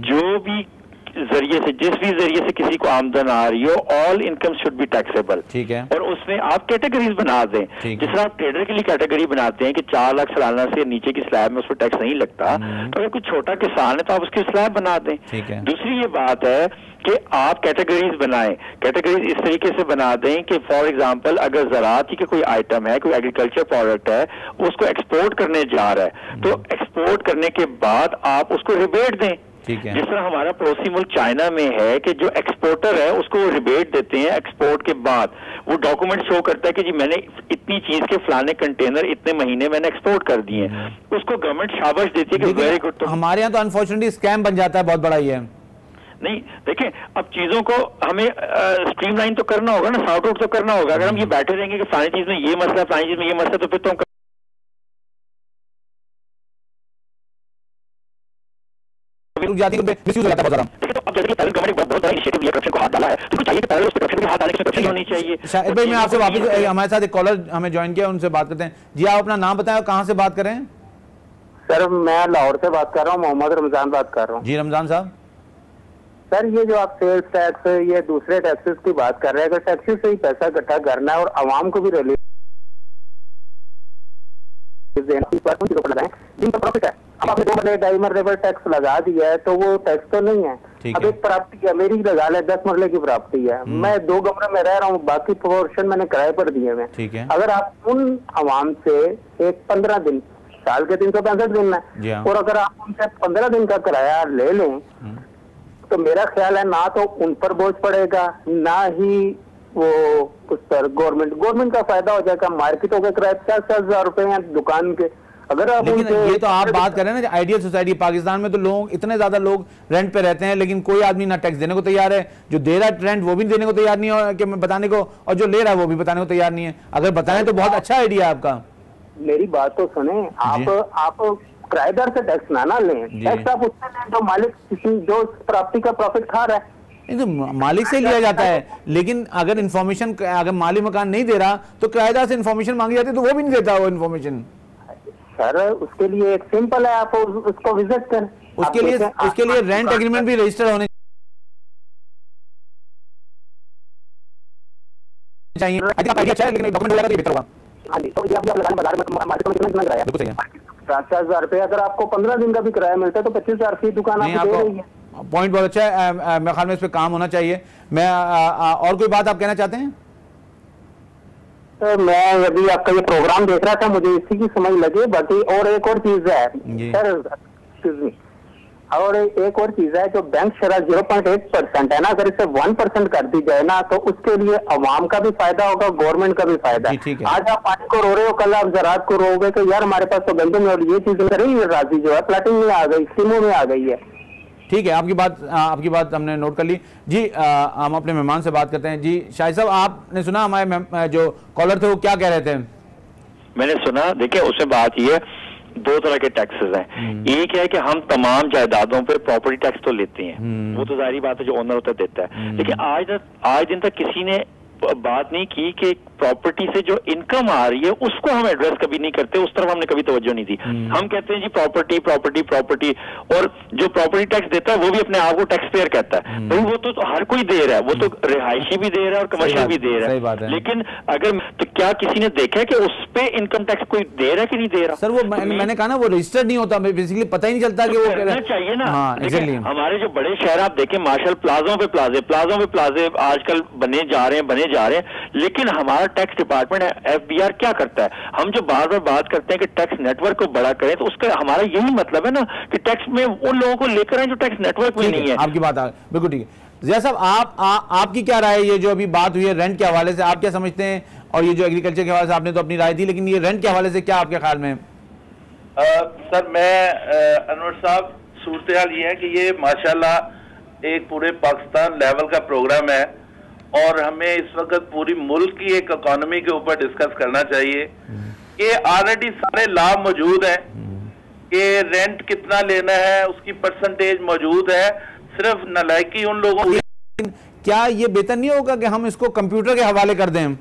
B: जो भी जरिए से, जिस भी जरिए से किसी को आमदन आ रही हो, all income should be taxable.
A: ठीक है।
B: और उसमें आप कैटेगरीज बना दें, जिस तरह आप ट्रेडर के लिए कैटेगरी बनाते हैं कि 4 लाख सालाना से नीचे की स्लैब में उस पर टैक्स नहीं लगता, तो अगर कोई छोटा किसान है तो आप उसकी स्लैब बना दें।
A: ठीक है।
B: दूसरी ये बात है कि आप कैटेगरीज बनाएं, कैटेगरीज इस तरीके से बना दें कि फॉर एग्जांपल अगर ज़राअत की कोई आइटम है, कोई एग्रीकल्चर प्रोडक्ट है, उसको एक्सपोर्ट करने जा रहा है, तो एक्सपोर्ट करने के बाद आप उसको रिबेट दें। जिस तरह हमारा पड़ोसी मुल्क चाइना में है कि जो एक्सपोर्टर है उसको वो रिबेट देते हैं एक्सपोर्ट के बाद, वो डॉक्यूमेंट शो करता है कि जी मैंने इतनी चीज के फलाने कंटेनर इतने महीने मैंने एक्सपोर्ट कर दिए हैं, उसको गवर्नमेंट शाबाश देती है कि वेरी गुड। तो
A: हमारे यहाँ तो अनफॉर्चुनेटली स्कैम बन जाता है, बहुत बड़ा ही है।
B: नहीं देखें, अब चीजों को हमें स्ट्रीमलाइन तो करना होगा ना, सॉर्ट आउट तो करना होगा। अगर हम ये बैठे रहेंगे कि फलानी चीज में ये मसला, फलानी चीज में ये मसला, तो फिर तो
A: जाती है, मिसयूज हो जाता है बहुत ज़्यादा।
B: तो अब जैसे कि पहले गवर्नमेंट बहुत बड़ा इनिशिएटिव लिया, करप्शन को हाथ डाला है, तो चाहिए कि पहले उस पर करप्शन को हाथ डालने की करप्शन होनी चाहिए।
A: शाहिद भाई मैं आपसे वापस, हमारे साथ एक कॉलर हमें ज्वाइन किया, उनसे बात करते हैं। जी आप अपना नाम बताएं और कहाँ से बात करें?
E: सर मैं लाहौर से बात कर रहा हूँ, मोहम्मद रमजान बात कर रहा हूँ।
A: जी रमजान साहब।
E: सर ये जो आप सेल्स टैक्स, ये दूसरे टैक्सेस की बात कर रहे हैं, अगर टैक्सेस से ही पैसा इकट्ठा करना है और आवाम को भी रिलीफ जिनका प्रॉफिट है, अब आपने 2 मरले डाइमर लेवल टैक्स लगा दिया है तो वो टैक्स तो नहीं है। अब एक प्रॉपर्टी है मेरी, लगा ले 10 मरले की प्रॉपर्टी है, मैं 2 कमरे में रह रहा हूँ, बाकी पोर्शन मैंने किराए पर दिए हुए। अगर आप उन आवाम से एक 15 दिन, साल के 365 दिन में, और अगर आप उनसे 15 दिन का किराया ले लें तो मेरा ख्याल है ना तो उन पर बोझ पड़ेगा, ना ही वो उस पर गवर्नमेंट का फायदा हो जाएगा। मार्केटों के किराए 50,000 रुपए हैं दुकान के। अगर आप
A: लेकिन ये तो आप बात कर रहे हैं ना आइडियल सोसाइटी, पाकिस्तान में तो लोग इतने ज्यादा लोग रेंट पे रहते हैं, लेकिन कोई आदमी ना टैक्स देने को तैयार है, जो दे रहा है रेंट वो भी देने को तैयार नहीं है कि बताने को, और जो ले रहा है वो भी बताने को तैयार नहीं है। अगर बताएं तो बहुत अच्छा आइडिया है आपका।
E: मेरी बात तो सुने, आप किराएदार से टैक्स ना लें, टैक्स आप उससे लें जो मालिक जो प्रॉपर्टी का प्रॉफिट खा रहा है।
A: नहीं तो मालिक से लिया जाता है, लेकिन अगर इन्फॉर्मेशन, अगर मालिक मकान नहीं दे रहा तो किराएदार से इन्फॉर्मेशन मांगी जाती है तो वो भी नहीं देता वो इन्फॉर्मेशन।
E: सर उसके लिए एक सिंपल है, आप उसको विजिट करें।
A: उसके लिए रेंट एग्रीमेंट भी रजिस्टर होने चाहिए। अच्छा है, लेकिन डॉक्यूमेंट लगा के बेहतर होगा।
E: हाँ जी, तो ये आप लगाने बाजार में मार्केट में कितना किराया? 50,000 रुपये। अगर आपको 15 दिन का भी किराया मिलता है तो 25,000 फी दुकान आपको दे रही है।
A: पॉइंट बहुत अच्छा है, मेरे ख्याल में इस पे काम होना चाहिए। मैं और कोई बात आप कहना चाहते हैं?
E: सर मैं अभी आपका ये प्रोग्राम देख रहा था, मुझे इसी की समझ लगी। बाकी और एक और चीज है सर, एक्सक्यूज मी, और एक और चीज है, जो बैंक शरह 0.8% है ना, अगर इसे 1% कर दी जाए ना तो उसके लिए अवाम का भी फायदा होगा, गवर्नमेंट का भी फायदा है। आज आप पानी को रो रहे हो, कल आप ज़रात को रोगे कि यार हमारे पास तो गंदम है, और ये चीज नहीं राजी जो है प्लाटिंग में आ गई, स्कीमों में आ गई है।
A: ठीक है, आपकी बात हमने नोट कर ली जी। हम अपने मेहमान से बात करते हैं जी। शाहिद साहब, आपने सुना हमारे जो कॉलर थे वो क्या कह रहे थे?
B: मैंने सुना, देखिए उसमें बात ये, दो तरह के टैक्सेस हैं। एक है कि हम तमाम जायदादों पे प्रॉपर्टी टैक्स तो लेते हैं, वो तो जाहिर बात है जो ओनर होता है देता है, लेकिन आज दिन तक किसी ने बात नहीं की कि प्रॉपर्टी से जो इनकम आ रही है उसको हम एड्रेस कभी नहीं करते, उस तरफ हमने कभी तवज्जो नहीं दी। हम कहते हैं जी प्रॉपर्टी प्रॉपर्टी प्रॉपर्टी, और जो प्रॉपर्टी टैक्स देता है वो भी अपने आप को टैक्स पेयर कहता है। भाई वो तो हर कोई दे रहा है, वो तो रिहायशी भी दे रहा है और कमर्शियल भी दे रहा है, लेकिन अगर तो क्या किसी ने देखा है कि उस पे इनकम टैक्स कोई दे रहा है कि नहीं दे रहा?
A: सर वो मैंने कहा ना, वो रजिस्टर्ड नहीं होता, बेसिकली पता ही नहीं चलता कि वो
B: करना चाहिए ना। हमारे जो बड़े शहर आप देखें मार्शल, प्लाजों पे प्लाजे आजकल बने जा रहे हैं, लेकिन हमारा टैक्स डिपार्टमेंट एफबीआर क्या करता है? हम जो बार बार बात करते हैं कि टैक्स नेटवर्क को बड़ा करें, तो उसका हमारा यही मतलब है ना कि टैक्स में उन लोगों को लेकर आए जो टैक्स नेटवर्क में नहीं है।
A: आपकी बात बिल्कुल ठीक है। जिया साहब, आपकी क्या राय है? ये जो अभी बात हुई है रेंट के हवाले से, आप क्या समझते हैं? और ये जो एग्रीकल्चर के हवाले से आपने तो अपनी राय दी, लेकिन ये रेंट के हवाले से क्या आपके ख्याल में?
C: सर मैं अनवर साहब, सूरत हाल ये है कि ये माशाल्लाह एक पूरे पाकिस्तान लेवल का प्रोग्राम है, और हमें इस वक्त पूरी मुल्क की एक इकोनॉमी के ऊपर डिस्कस करना चाहिए। कि ऑलरेडी सारे लॉ मौजूद हैं कि रेंट कितना लेना है, उसकी परसेंटेज मौजूद है, सिर्फ नालायकी उन लोगों की।
A: क्या ये बेहतर नहीं होगा कि हम इसको कंप्यूटर के हवाले कर दें?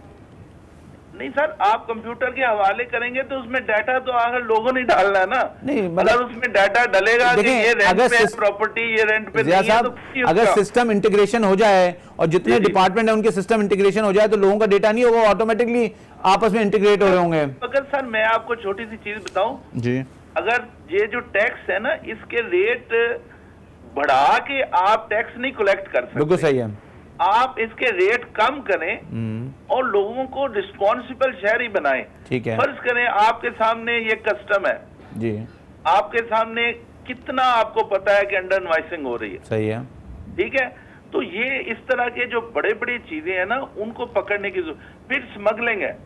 C: नहीं सर, आप कंप्यूटर के हवाले करेंगे तो उसमें डाटा तो आखिर लोगों ने डालना है ना। नहीं, मतलब उसमें डाटा डलेगा कि ये रेंट पे प्रॉपर्टी, ये रेंट पे नहीं है, तो
A: अगर सिस्टम इंटीग्रेशन हो जाए और जितने डिपार्टमेंट है उनके सिस्टम इंटीग्रेशन हो जाए तो लोगों का डेटा नहीं होगा, ऑटोमेटिकली आपस में इंटीग्रेट हो रहे होंगे।
C: अगर सर मैं आपको छोटी सी चीज बताऊं
A: जी,
C: अगर ये जो टैक्स है ना, इसके रेट बढ़ा के आप टैक्स नहीं कलेक्ट कर सकते।
A: बिल्कुल सही है।
C: आप इसके रेट कम करें और लोगों को रिस्पॉन्सिबल शहरी बनाएं।
A: ठीक है।
C: फर्ज करें आपके सामने ये कस्टम है
A: जी, आपके
C: सामने कितना आपको पता है कि अंडर इनवॉइसिंग हो रही है।
A: सही है,
C: ठीक है। तो ये इस तरह के जो बड़े बड़ी चीजें हैं ना, उनको पकड़ने की जरूरत। फिर स्मगलिंग है।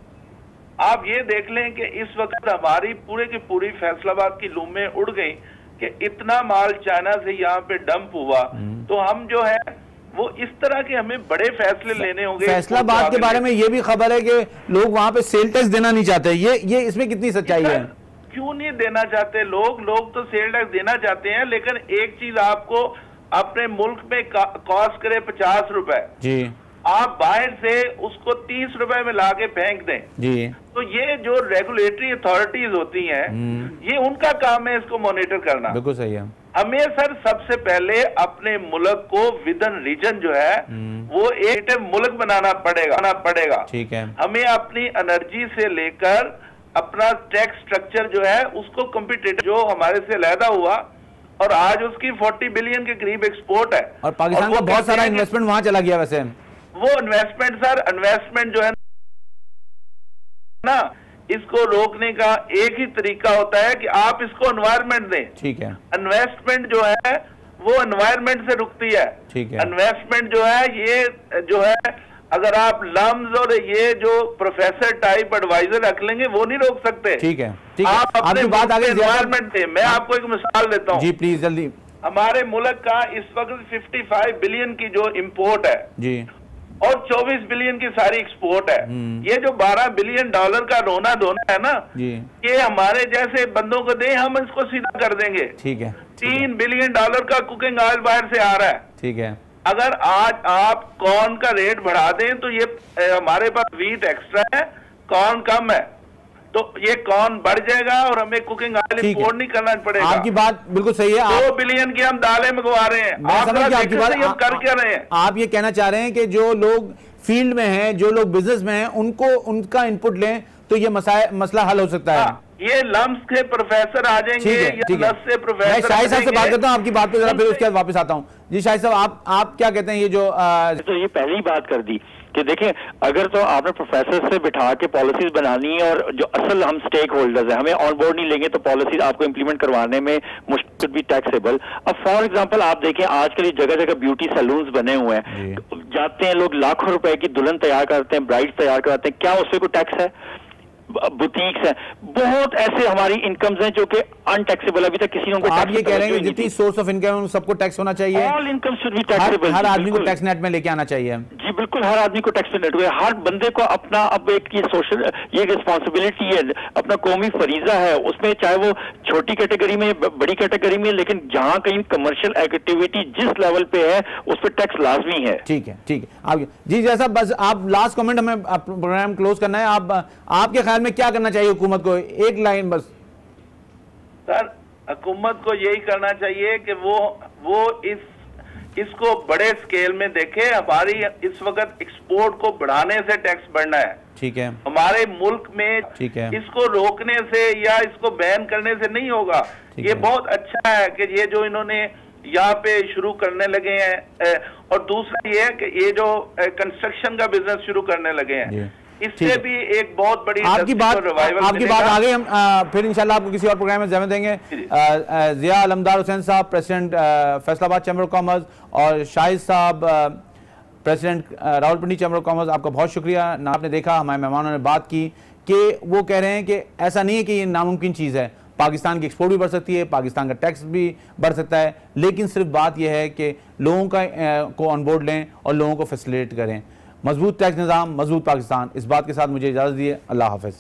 C: आप ये देख लें कि इस वक्त हमारी पूरे की पूरी फैसलाबाद की लूमें उड़ गई कि इतना माल चाइना से यहाँ पे डंप हुआ। तो हम जो है वो इस तरह के हमें बड़े फैसले लेने होंगे।
A: फैसलाबाद के बारे में ये भी खबर है कि लोग वहां पे सेल टैक्स देना नहीं चाहते। ये इसमें कितनी सच्चाई है?
C: क्यों नहीं देना चाहते लोग तो सेल टैक्स देना चाहते हैं, लेकिन एक चीज आपको अपने मुल्क में कॉस्ट करे 50 रुपए
A: जी,
C: आप बाहर से उसको 30 रुपए में लाके फेंक दें
A: जी,
C: तो ये जो रेगुलेटरी अथॉरिटीज होती हैं ये उनका काम है इसको मॉनिटर करना।
A: बिल्कुल सही है।
C: हमें सर सबसे पहले अपने मुल्क को विदन रीजन जो है वो एक मुल्क बनाना पड़ेगा।
A: ठीक है।
C: हमें अपनी एनर्जी से लेकर अपना टैक्स स्ट्रक्चर जो है उसको कॉम्पिटिटिव, जो हमारे से अलहदा हुआ और आज उसकी 40 बिलियन के करीब एक्सपोर्ट है,
A: और पाकिस्तान का बहुत सारा इन्वेस्टमेंट वहां चला गया। वैसे
C: वो इन्वेस्टमेंट जो है ना, इसको रोकने का एक ही तरीका होता है कि आप इसको एनवायरनमेंट दें।
A: ठीक है।
C: इन्वेस्टमेंट जो है वो एनवायरनमेंट से रुकती है।
A: ठीक है।
C: इन्वेस्टमेंट जो है ये जो है अगर आप लम्स और ये जो प्रोफेसर टाइप एडवाइजर रख लेंगे वो नहीं रोक सकते।
A: ठीक है।
C: आप अपने बात आगे एनवायरनमेंट दें। मैं आपको एक मिसाल देता हूँ
A: जी, प्लीज जल्दी।
C: हमारे मुल्क का इस वक्त 55 बिलियन की जो इम्पोर्ट है
A: जी,
C: और 24 बिलियन की सारी एक्सपोर्ट है। ये जो 12 बिलियन डॉलर का रोना धोना है ना
A: जी,
C: ये हमारे जैसे बंदों को दे, हम इसको सीधा कर देंगे।
A: ठीक है।
C: 3 बिलियन डॉलर का कुकिंग ऑयल बाहर से आ रहा है।
A: ठीक है।
C: अगर आज आप कॉर्न का रेट बढ़ा दें तो ये हमारे पास व्हीट एक्स्ट्रा है, कॉर्न कम है, तो ये कॉर्न बढ़ जाएगा और हमें कुकिंग ऑयल इंपोर्ट नहीं करना पड़ेगा।
A: आपकी बात बिल्कुल सही है।
C: 2 बिलियन की हम दालें मंगवा रहे हैं,
A: मैं समझ गया आपकी बात।
C: हम कर क्या रहे हैं?
A: आप ये कहना चाह रहे हैं कि जो लोग फील्ड में हैं, जो लोग बिजनेस में हैं, उनको उनका इनपुट लें तो ये मसला हल हो सकता है।
C: ये लम्स के प्रोफेसर आ जाएंगे या लस से प्रोफेसर।
A: मैं शाहिद साहब से बात करता हूँ आपकी बात पे जरा, फिर उसके बाद वापस आता हूँ। जी शाहिद साहब, आप क्या कहते हैं? ये जो
B: तो ये पहली बात कर दी कि देखें, अगर तो आपने प्रोफेसर से बिठा के पॉलिसीज बनानी है और जो असल हम स्टेक होल्डर्स हैं हमें ऑन बोर्ड नहीं लेंगे तो पॉलिसीज आपको इंप्लीमेंट करवाने में मुश्किल भी टैक्सेबल। अब फॉर एग्जांपल आप देखें आजकल जगह जगह ब्यूटी सैलून्स बने हुए हैं, जाते हैं लोग लाखों रुपए की दुल्हन तैयार करते हैं, ब्राइड्स तैयार करते हैं, क्या उससे कोई टैक्स है? बुटीक्स है, बहुत ऐसे हमारी इनकम्स हैं जो कि अनटैक्सेबल, अभी तक किसी ने उनको।
A: आप ये कह रहे हैं कि जितनी सोर्स ऑफ इनकम सबको टैक्स होना चाहिए,
B: all income should be taxable,
A: हर आदमी को टैक्स नेट में लेके आना चाहिए।
B: जी बिल्कुल, हर आदमी को टैक्स नेट, हर बंदे को अपना अब एक ये सोशल ये रिस्पॉन्सिबिलिटी है, अपना कौमी फरीजा है, उसमें चाहे वो छोटी कैटेगरी में बड़ी कैटेगरी में, लेकिन जहां कहीं कमर्शियल एक्टिविटी जिस लेवल पे है उस पर टैक्स लाजमी है।
A: ठीक है, ठीक है। आगे जी जैसा, बस आप लास्ट कमेंट, हमें प्रोग्राम क्लोज करना है। आपके ख्याल में क्या करना चाहिए हुकूमत को? एक लाइन बस।
C: सर, हुकूमत को यही करना चाहिए कि वो इसको बड़े स्केल में देखे। हमारी इस वक्त एक्सपोर्ट को बढ़ाने से टैक्स बढ़ना है,
A: ठीक है,
C: हमारे मुल्क में।
A: ठीक है,
C: इसको रोकने से या इसको बैन करने से नहीं होगा। ये बहुत अच्छा है कि ये जो इन्होंने यहाँ पे शुरू करने लगे हैं, और दूसरा ये है कि ये जो कंस्ट्रक्शन का बिजनेस शुरू करने लगे हैं, इससे भी एक बहुत बड़ी
A: आपकी बात आ गई। हम फिर इंशाल्लाह आपको किसी और प्रोग्राम में जहमत देंगे। जिया अलमदार हुसैन साहब, president Faisalabad chamber of commerce, और शाहिद साहब, president Rawalpindi chamber of commerce, आपका बहुत शुक्रिया। ना आपने देखा, हमारे मेहमानों ने बात की कि वो कह रहे हैं कि ऐसा नहीं है कि ये नामुमकिन चीज़ है, पाकिस्तान की एक्सपोर्ट भी बढ़ सकती है, पाकिस्तान का टैक्स भी बढ़ सकता है, लेकिन सिर्फ बात यह है कि लोगों को ऑन बोर्ड लें और लोगों को फैसिलिटेट करें। मजबूत टैक्स निज़ाम, मजबूत पाकिस्तान, इस बात के साथ मुझे इजाज़त दिए। अल्लाह हाफ़िज़।